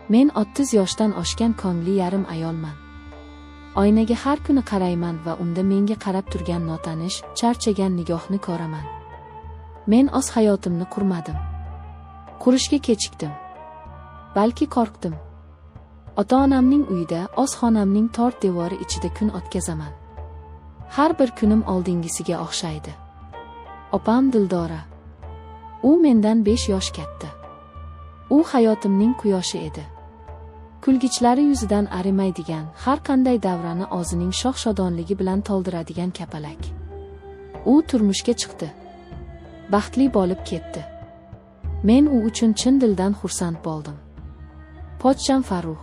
Men 30 yoshdan oshgan ko'ngli yarim ayolman. Oynaga har kuni qarayman va unda menga qarab turgan notanish, charchagan nigohni ko'raman. Men o'z hayotimni qurmadim. Qurishga kechikdim. Balki qo'rqdim. Ota-onamning uyida, o'z xonamning tor devori ichida kun o'tkazaman. Har bir kunim oldingisiga o'xshaydi. Opam Dildora. U mendan 5 yosh katta. U hayotimning quyoshi edi. Kulgichlari yuzidan arimaydigan, har qanday davrani o'zining shoh-shodonligi bilan to'ldiradigan kapalak. U turmushga chiqdi. Baxtli bo'lib ketdi. Men u uchun chin dildan xursand bo'ldim. Pochcham Farruh.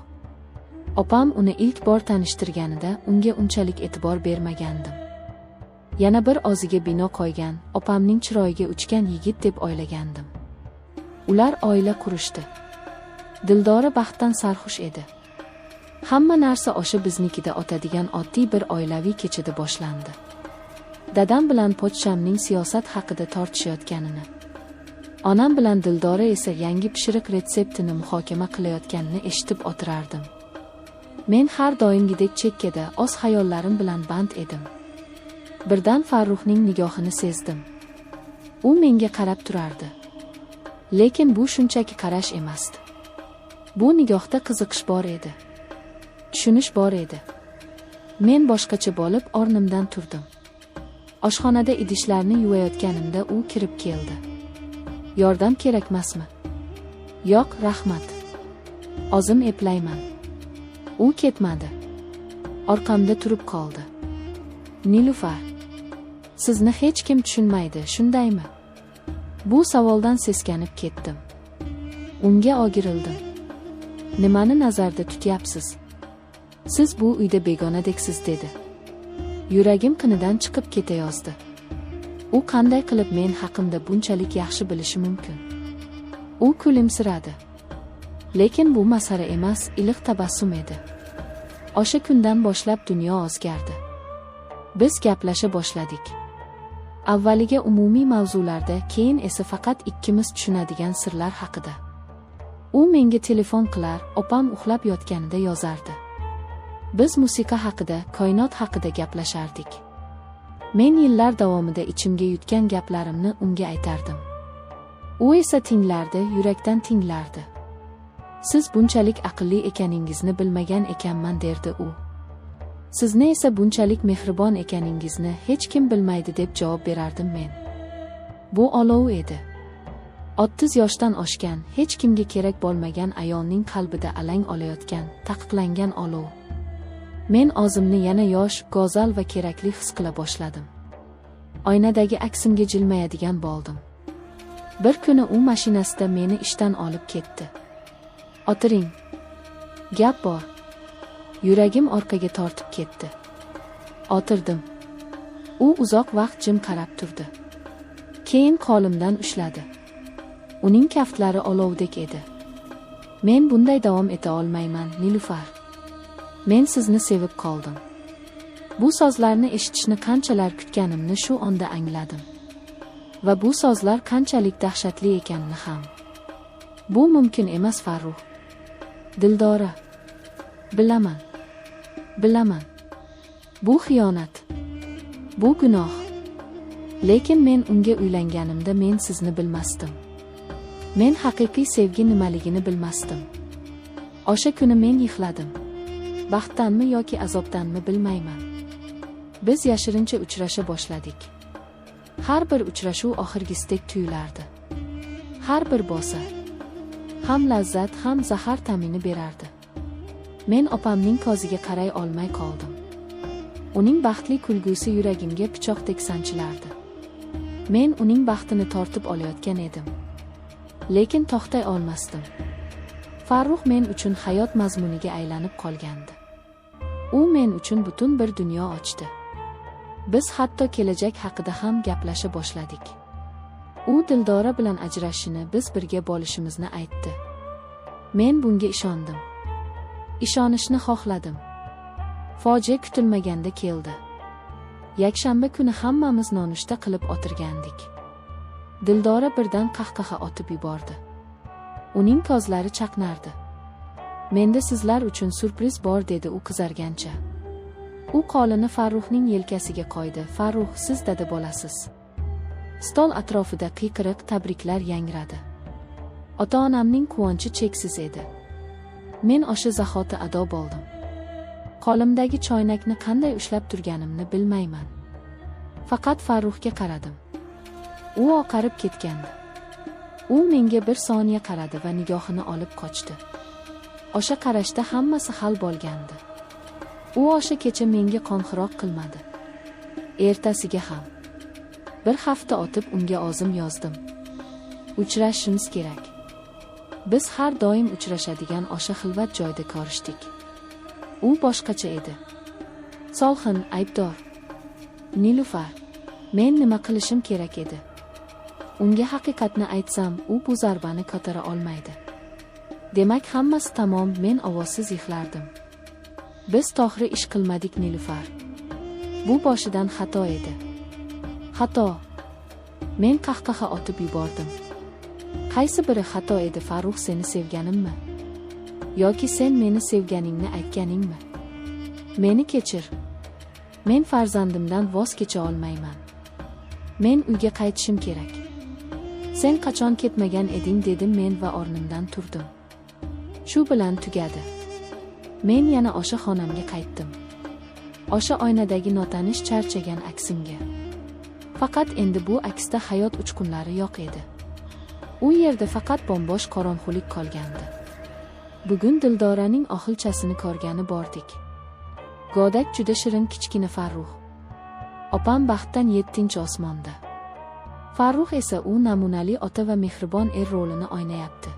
Opam uni ilk bor tanishtirganida unga unchalik e'tibor bermagandim. Yana bir o'ziga bino qo'ygan, opamning chiroyiga uchgan yigit deb o'ylagandim. Ular oila qurishdi. Dildora baxtdan sarxush edi. Hamma narsa o'sha biznikida o'tadigan oddiy bir oilaviy kechada boshlandi. Dadam bilan pochchamning siyosat haqida tortishayotganini, onam bilan Dildora esa yangi pishiriq retseptini muhokama qilayotganini eshitib o'tirardim. Men har doimgidek chekkada o'z xayollarim bilan band edim. Birdan Farruhning nigohini sezdim. U menga qarab turardi. Lekin bu shunchaki qarash emasdi. Bu nigohda qiziqish bor edi. Tushunish bor edi. Men boshqacha bo'lib o'rnimdan turdim. Oshxonada idishlarni yuvayotganimda u kirib keldi. Yordam kerakmasmi? Yo'q, rahmat. O'zim eplayman. U ketmadi. Orqamda turib qoldi. Nilufar, sizni hech kim tushunmaydi, shundaymi? Bu savoldan seskanib ketdim. Unga o'girildim. Nimani nazarda tutyapsiz? Siz bu uyda begonadeksiz dedi. Yuragim qinidan chiqib ketayozdi. U qanday qilib men haqimda bunchalik yaxshi bilishi mumkin? U kulimsiradi. Lekin bu masala emas, iliq tabassum edi. O'sha kundan boshlab dunyo o'zgardi. Biz gaplasha boshladik. Avvaliga umumiy mavzularda, keyin esa faqat ikkimiz tushunadigan sirlar haqida. U menga telefon qilar, opam uxlab yotganida yozardi. Biz musiqa haqida, koinot haqida gaplashardik. Men yillar davomida ichimga yutgan gaplarimni unga aytardim. U esa tinglardi, yurakdan tinglardi. Siz bunchalik aqlli ekaningizni bilmagan ekanman derdi u. Sizni esa bunchalik mehribon ekaningizni hech kim bilmaydi deb javob berardim men. Bu olov edi. 30 yoshdan oshgan, hech kimga kerak bo'lmagan ayolning qalbida alang olayotgan, taqiqlangan olov. Men o'zimni yana yosh, go'zal va kerakli his qila boshladim. Oynadagi aksimga jilmayadigan bo'ldim. Bir kuni u mashinasida meni ishdan olib ketdi. O'tiring. Gap bor. Yuragim orqaga tortib ketdi. O'tirdim. U uzoq vaqt jim qarab turdi. Keyin qo'limdan ushladi. Uning kaftlari olovdek edi. Men bunday davom eta olmayman, Nilufar. Men sizni sevib qoldim. Bu so'zlarni eshitishni qanchalar kutganimni shu onda angladim. Va bu so'zlar qanchalik dahshatli ekanini ham. Bu mumkin emas, Farruh. Dildora. Bilaman. Bilaman. Bu xiyonat. Bu gunoh. Lekin men unga uylanganimda men sizni bilmasdim. Men haqiqiy sevgi nimaligini bilmasdim. O'sha kuni men yig'ladim. Baxtdanmi yoki azobdanmi bilmayman. Biz yashirincha uchrasha boshladik. Har bir uchrashuv oxirgisidek tuyulardi. Har bir bo'sa ham lazzat, ham zahar ta'mini berardi. Men opamning ko'ziga qaray olmay qoldim. Uning baxtli kulgusi yuragimga pichoqdek sanchilardi. Men uning baxtini tortib olayotgan edim. Lekin to'xtay olmasdim. Farruh men uchun hayot mazmuniga aylanib qolgandi. U men uchun butun bir dunyo ochdi. Biz hatto kelajak haqida ham gaplasha boshladik. U Dildora bilan ajrashishini, biz birga bo'lishimizni aytdi. Men bunga ishondim. Ishonishni xohladim. Fojia kutilmaganda keldi. Yakshanba kuni hammamiz nonushta qilib o'tirgandik. Dildora birdan qahqaha otib yubordi. Uning ko'zlari chaqnardi. Menda sizlar uchun surpriz bor, dedi u qizargancha. U qo'lini Farruxning yelkasiga qo'ydi. Farrux, siz dada bo'lasiz. Stol atrofida qiyqiriq tabriklar yangradi. Ota-onamning quvonchi cheksiz edi. Men o'sha zahoti ado bo'ldim. Qo'limdagi choynakni qanday ushlab turganimni bilmayman. Faqat Farruxga qaradim. U oqarib ketgandi. U menga bir soniya qaradi va nigohini olib qochdi. O'sha qarashda hammasi hal bo'lgandi. U o'sha kecha menga qo'ng'iroq qilmadi. Ertasiga ham. Bir hafta o'tib unga ozim yozdim. Uchrashishimiz kerak. Biz har doim uchrashadigan o'sha xilvat joyda ko'rishdik. U boshqacha edi. Solxin, aybdor. Nilufar, men nima qilishim kerak edi? Unga haqiqatni aytsam, u bu zarbani ko'tara olmaydi. Demak, hammasi tamom, men ovozsiz yig'lardim. Biz to'g'ri ish qilmadik, Nilufar. Bu boshidan xato edi. Xato. Men qahqaha otib yubordim. Qaysi biri xato edi, Farruh, seni sevganimmi? Yoki sen meni sevganingni aytganingmi? Meni kechir. Men farzandimdan voz kecha olmayman. Men uyga qaytishim kerak. Sen qachon ketmagan eding, dedim men va o'rnimdan turdim. Shu bilan tugadi. Men yana o'sha xonamga qaytdim. O'sha oynadagi notanish charchagan aksimga. Faqat endi bu aksda hayot uchqunlari yo'q edi. U yerda faqat bombosh qorong'ulik qolgandi. Bugun Dildoraning ohilchasini ko'rgani bordik. Go'dak juda shirin kichkina Farruh. Opam baxtdan 7-osmonda. Farruh esa u namunali ota va mehribon er rolini o'ynayapti.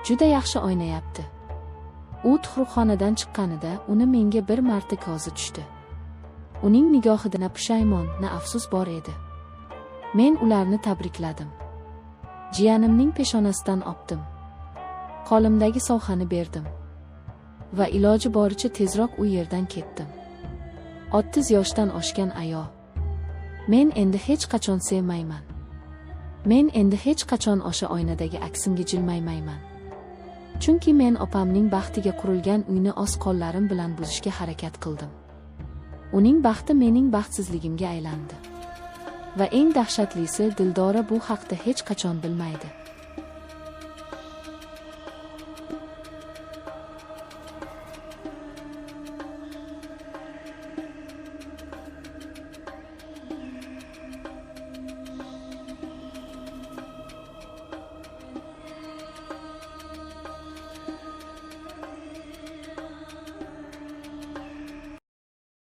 Juda yaxshi o'ynayapti. U tug'ruqxonadan chiqqanida uni menga bir marta ko'zi tushdi. Uning nigohida na pushaymon, na afsus bor edi. Men ularni tabrikladim. Jiyanimning peshonasidan opdim. Qo'limdagi sovg'ani berdim. Va iloji boricha tezroq u yerdan ketdim. 30 yoshdan oshgan ayol. Men endi hech qachon sevmayman. Men endi hech qachon o'sha oynadagi aksimga jilmaymayman. Chunki men opamning baxtiga qurilgan uyni o'z qo'llarim bilan buzishga harakat qildim. Uning baxti mening baxtsizligimga aylandi. Va eng dahshatlisi, Dildora bu haqda hech qachon bilmaydi.